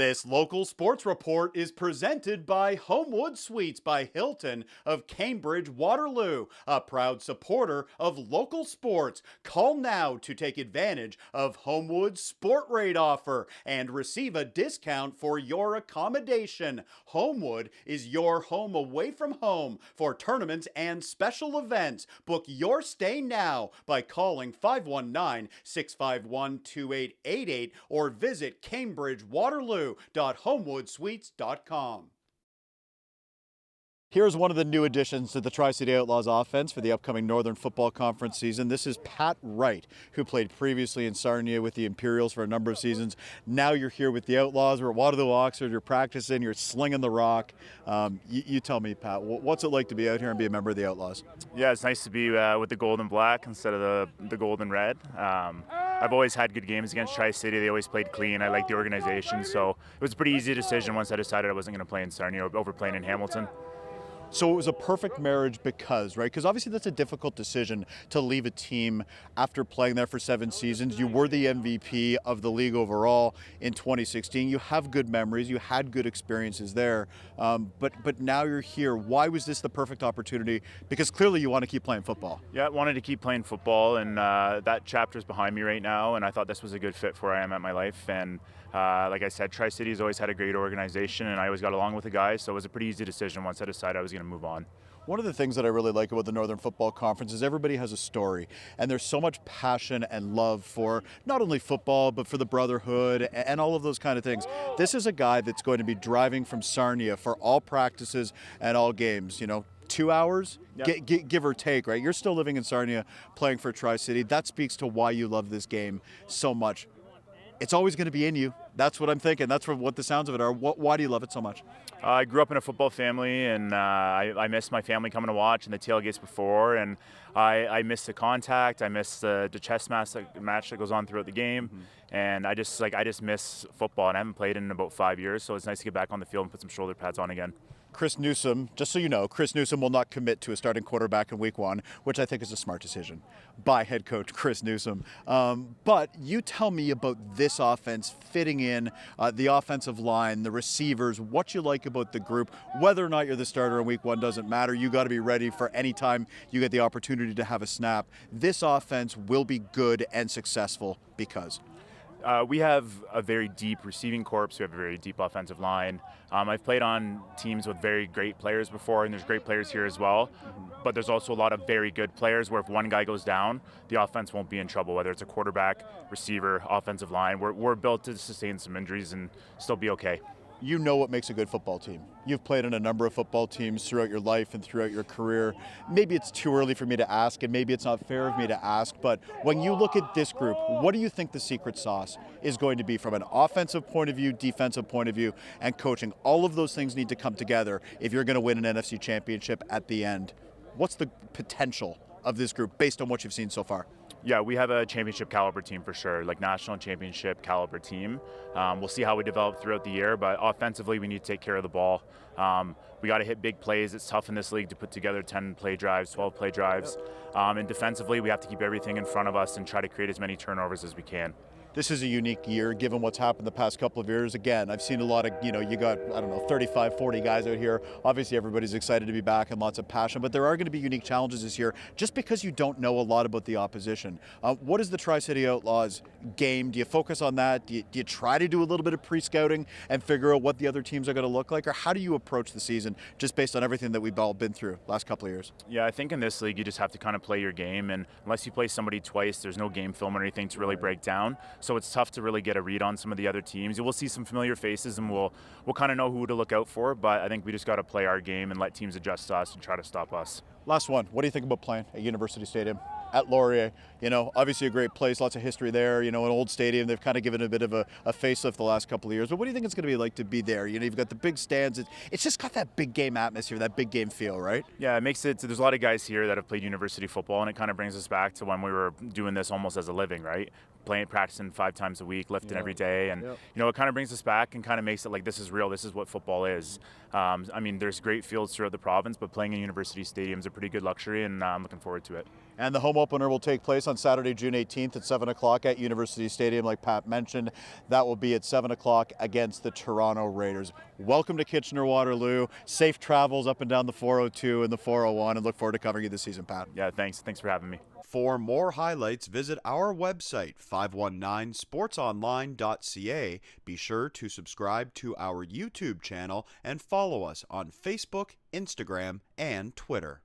This local sports report is presented by Homewood Suites by Hilton of Cambridge Waterloo, a proud supporter of local sports. Call now to take advantage of Homewood's Sport Rate offer and receive a discount for your accommodation. Homewood is your home away from home for tournaments and special events. Book your stay now by calling 519-651-2888 or visit cambridgewaterloo.homewoodsuites.com. Here's one of the new additions to the Tri-City Outlaws offense for the upcoming Northern Football Conference season. This is Pat Wright, who played previously in Sarnia with the Imperials for a number of seasons. Now you're here with the Outlaws. We're at Waterloo, Oxford. You're practicing. You're slinging the rock. You tell me, Pat, what's it like to be out here and be a member of the Outlaws? Yeah, it's nice to be with the gold and black instead of the gold and red. I've always had good games against Tri-City. They always played clean. I like the organization. So it was a pretty easy decision once I decided I wasn't going to play in Sarnia over playing in Hamilton. So it was a perfect marriage because, right? Because obviously that's a difficult decision to leave a team after playing there for 7 seasons. You were the MVP of the league overall in 2016. You have good memories. You had good experiences there. But now you're here. Why was this the perfect opportunity? Because clearly you want to keep playing football. Yeah, I wanted to keep playing football, and that chapter is behind me right now, and I thought this was a good fit for where I am at my life. And like I said, Tri-City's always had a great organization, and I always got along with the guys, so it was a pretty easy decision once I decided I was going to move on. One of the things that I really like about the Northern Football Conference is everybody has a story, and there's so much passion and love for not only football, but for the brotherhood and all of those kind of things. This is a guy that's going to be driving from Sarnia for all practices and all games, 2 hours, yep. Give or take, right? You're still living in Sarnia, playing for Tri-City. That speaks to why you love this game so much. It's always going to be in you. That's what I'm thinking. That's what the sounds of it are. Why do you love it so much? I grew up in a football family, and I miss my family coming to watch and the tailgates before, and I miss the contact. I miss the chess match that goes on throughout the game, and I just miss football, and I haven't played in about 5 years, so it's nice to get back on the field and put some shoulder pads on again. Chris Newsom, just so you know, Chris Newsom will not commit to a starting quarterback in week 1, which I think is a smart decision by head coach Chris Newsom. But you tell me about this offense fitting in, the offensive line, the receivers, what you like about the group. Whether or not you're the starter in week 1 doesn't matter. You got to be ready for any time you get the opportunity to have a snap. This offense will be good and successful because we have a very deep receiving corps. We have a very deep offensive line. I've played on teams with very great players before, and there's great players here as well. But there's also a lot of very good players where if one guy goes down, the offense won't be in trouble, whether it's a quarterback, receiver, offensive line. We're built to sustain some injuries and still be okay. You know what makes a good football team. You've played on a number of football teams throughout your life and throughout your career. Maybe it's too early for me to ask, and maybe it's not fair of me to ask, but when you look at this group, what do you think the secret sauce is going to be from an offensive point of view, defensive point of view, and coaching? All of those things need to come together if you're going to win an NFC championship at the end. What's the potential of this group based on what you've seen so far? Yeah, we have a championship caliber team for sure, like national championship caliber team. We'll see how we develop throughout the year, but offensively we need to take care of the ball. We got to hit big plays. It's tough in this league to put together 10 play drives, 12 play drives. And defensively we have to keep everything in front of us and try to create as many turnovers as we can. This is a unique year given what's happened the past couple of years. Again, I've seen a lot of, you got, 35, 40 guys out here. Obviously, everybody's excited to be back and lots of passion, but there are going to be unique challenges this year just because you don't know a lot about the opposition. What is the Tri-City Outlaws game? Do you focus on that? Do you try to do a little bit of pre-scouting and figure out what the other teams are going to look like? Or how do you approach the season just based on everything that we've all been through last couple of years? Yeah, I think in this league, you just have to kind of play your game. And unless you play somebody twice, there's no game film or anything to really break down. So it's tough to really get a read on some of the other teams. You will see some familiar faces and we'll kind of know who to look out for, but I think we just got to play our game and let teams adjust to us and try to stop us. Last one, what do you think about playing at University Stadium? At Laurier, obviously a great place, lots of history there, an old stadium. They've kind of given a bit of a facelift the last couple of years. But what do you think it's going to be like to be there? You've got the big stands. It's just got that big game atmosphere, that big game feel, right? Yeah, it makes it, there's a lot of guys here that have played university football, and it kind of brings us back to when we were doing this almost as a living, right? Practicing 5 times a week, lifting every day. And, it kind of brings us back and kind of makes it like this is real. This is what football is. There's great fields throughout the province, but playing in University Stadium is a pretty good luxury, and I'm looking forward to it. And the home opener will take place on Saturday, June 18th at 7 o'clock at University Stadium, like Pat mentioned. That will be at 7 o'clock against the Toronto Raiders. Welcome to Kitchener-Waterloo. Safe travels up and down the 402 and the 401, and look forward to covering you this season, Pat. Yeah, thanks for having me. For more highlights, visit our website, 519sportsonline.ca. Be sure to subscribe to our YouTube channel and follow us on Facebook, Instagram, and Twitter.